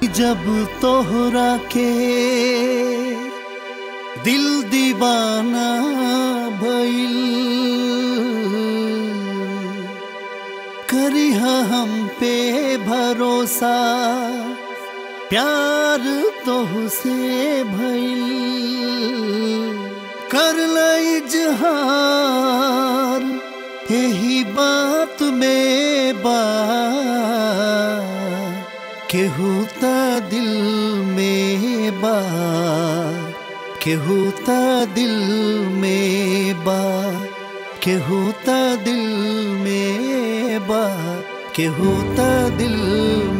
जब तोहरा के दिल दीवाना भइल, करिहा हम पे भरोसा, प्यार तोहसे भइल। कर ले इजहार यही बात में बा, केहू ता दिल में बा, केहू ता दिल में बा, केहू ता दिल में बा, केहू ता दिल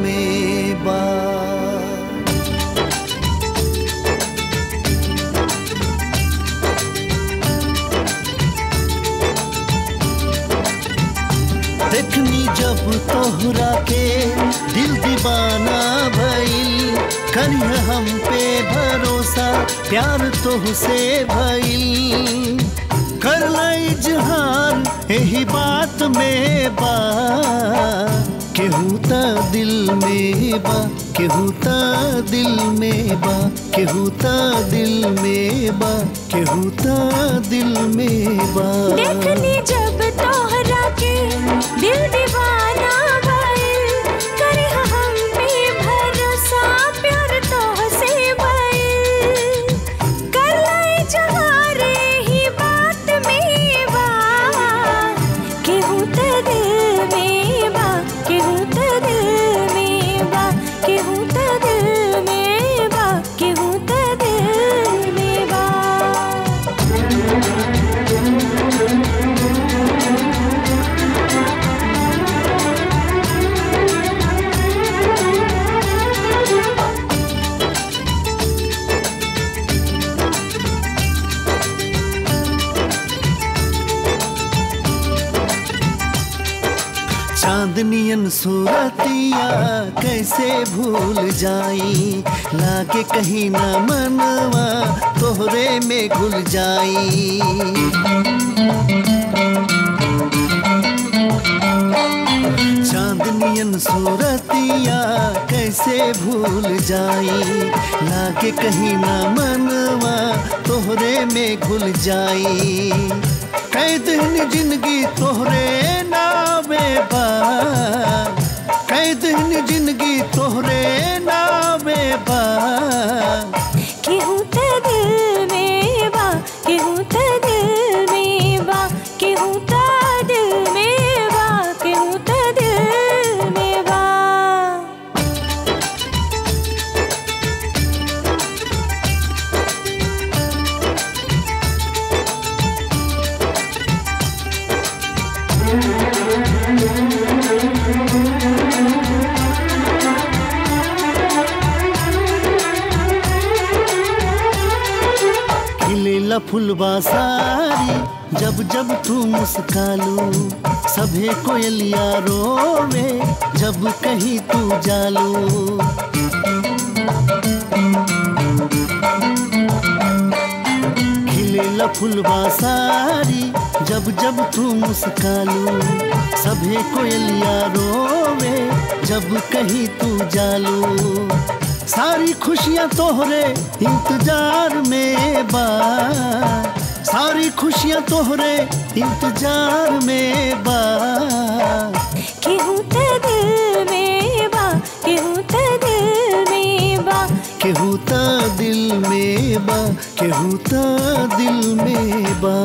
में बा। देखनी जब तोहरा के दिल दीवाना भइल, करिहा हम पे भरोसा, प्यार तोहसे भइल। कर ले इजहार यही बात में बा, केहू ता दिल में बा, केहू ता दिल में बा, केहू ता दिल में बा, केहू ता दिल में बा। देखनी जब तोहरा के दिल दीवाना भइल, करिहा हम पे भरोसा, प्यार तोहसे भइल। कर ले इजहार यही बात में बा, केहू ता दिल में बा, केहू ता दिल में बा, केहू ता दिल में बा, केहू ता दिल में बा। चांदनियन सूरतिया कैसे भूल जाई, लागे कहीं ना मनवा तोहरे में घुल जाई। चांदनियन सूरतिया कैसे भूल जाई, लागे कहीं ना मनवा तोहरे में घुल जाई। कई दिन जिंदगी तोहरे नामे बा, कई दिन जिंदगी तोहरे नामे बा। केहू ता दिल में बा, केहू ता दिल में बा, केहू ता दिल में बा, केहू ता दिल में बा। खिलेला फुलवा सारी जब जब तू मुस्कालू, सभे कोयलिया रोवे जब कहीं तू जालू। खिलेला फुलवा सारी जब जब तू मुस्कालू, सभे कोयलिया रोवे जब कहीं तू जालू। सारी खुशियाँ तोहरे इंतजार में बा, सारी खुशियाँ तोहरे इंतजार में बा। केहू ता दिल में बा, केहू ता दिल में बा, केहू ता दिल में बा, केहू ता दिल में बा।